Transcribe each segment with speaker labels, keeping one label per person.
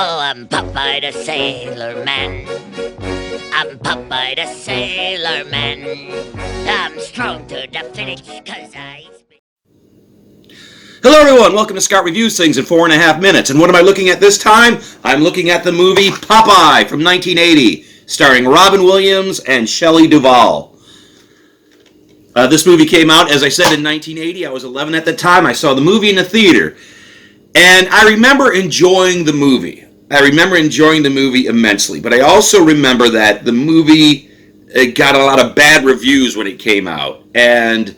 Speaker 1: Oh, I'm Popeye the Sailor Man. I'm Popeye the Sailor Man. I'm strong to the finish, cause I...
Speaker 2: Hello everyone, welcome to Scott Reviews Things in 4.5 minutes. And what am I looking at this time? I'm looking at the movie Popeye from 1980, starring Robin Williams and Shelley Duvall. This movie came out, as I said, in 1980. I was 11 at the time. I saw the movie in the theater. And I remember enjoying the movie. I remember enjoying the movie immensely. But I also remember that the movie got a lot of bad reviews when it came out. And,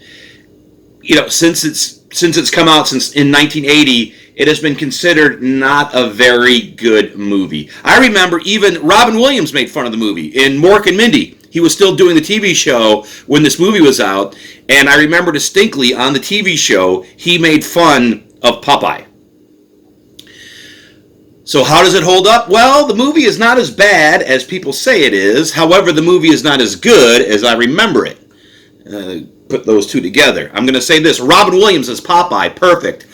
Speaker 2: you know, since it's come out since in 1980, it has been considered not a very good movie. I remember even Robin Williams made fun of the movie in Mork and Mindy. He was still doing the TV show when this movie was out, and I remember distinctly on the TV show, he made fun of Popeye. So how does it hold up? Well, the movie is not as bad as people say it is. However, the movie is not as good as I remember it. Put those two together. I'm going to say this. Robin Williams as Popeye, perfect.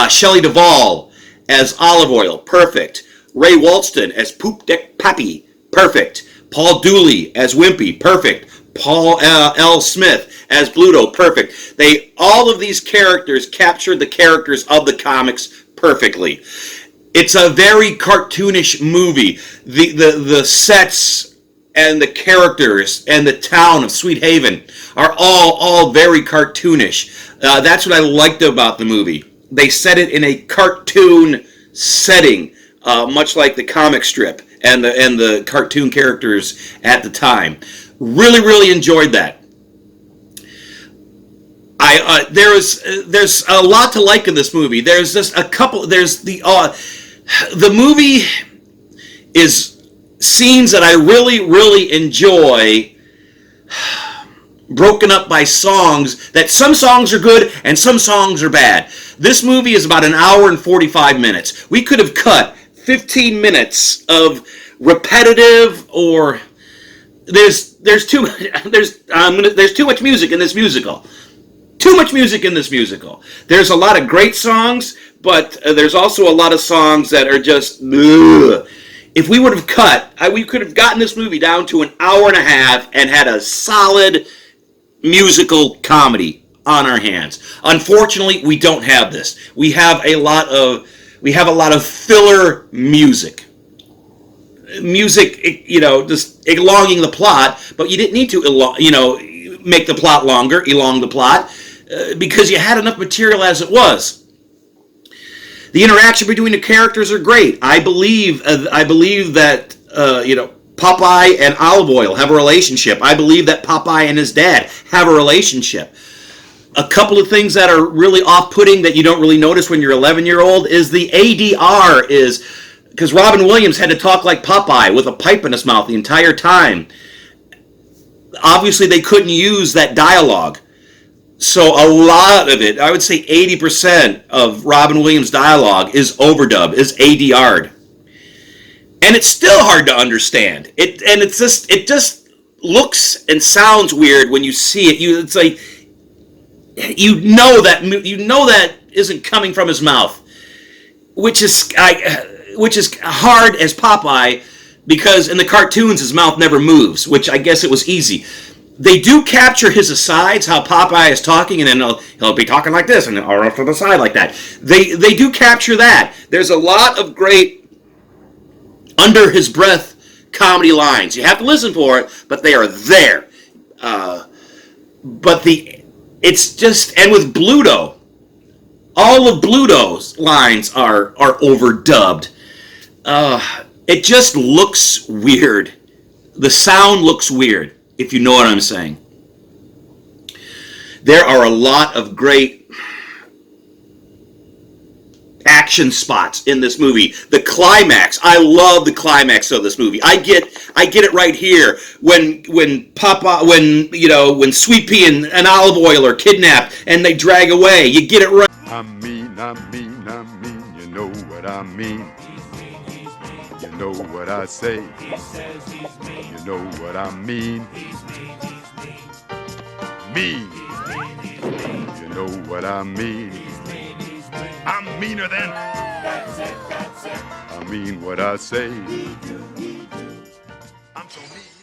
Speaker 2: Shelley Duvall as Olive Oil, perfect. Ray Walston as Poop Deck Pappy, perfect. Paul Dooley as Wimpy, perfect. Paul L. Smith as Bluto, perfect. All of these characters captured the characters of the comics perfectly. It's a very cartoonish movie. The sets and the characters and the town of Sweet Haven are all very cartoonish. That's what I liked about the movie. They set it in a cartoon setting, much like the comic strip and the cartoon characters at the time. Really enjoyed that. There's a lot to like in this movie. There's just a couple. There's the movie is scenes that I really enjoy, broken up by songs, that some songs are good and some songs are bad. This movie is about an hour and 45 minutes. We could have cut 15 minutes of repetitive, or there's too much music in this musical. Too much music in this musical. There's a lot of great songs, but there's also a lot of songs that are just ugh. If we would have cut, we could have gotten this movie down to an hour and a half and had a solid musical comedy on our hands. Unfortunately, we don't have this. We have a lot of filler music. Music, just elongating the plot, but you didn't need to, make the plot longer, elong the plot, because you had enough material as it was. The interaction between the characters are great. I believe that Popeye and Olive Oil have a relationship. I believe that Popeye and his dad have a relationship. A couple of things that are really off-putting that you don't really notice when you're 11-year-old is the ADR is, because Robin Williams had to talk like Popeye with a pipe in his mouth the entire time. Obviously, they couldn't use that dialogue. So a lot of it, I would say 80% of Robin Williams' dialogue is overdubbed, is ADR'd. And it's still hard to understand. It just looks and sounds weird when you see it. It's like you know that isn't coming from his mouth, which is hard as Popeye, because in the cartoons his mouth never moves, which I guess it was easy. They do capture his asides, how Popeye is talking, and then he'll be talking like this, and then off to the side like that. They do capture that. There's a lot of great under his breath comedy lines. You have to listen for it, but they are there. It's just, and with Bluto, all of Bluto's lines are overdubbed. It just looks weird. The sound looks weird, if you know what I'm saying. There are a lot of great action spots in this movie. The climax, I love the climax of this movie. I get it right here when Sweet Pea and Olive Oil are kidnapped and they drag away. You get it right.
Speaker 3: I mean, you know what I mean. You know what I say. You know what I mean. Mean. You know what I mean. I'm meaner than. I'm mean what I say. I'm so mean.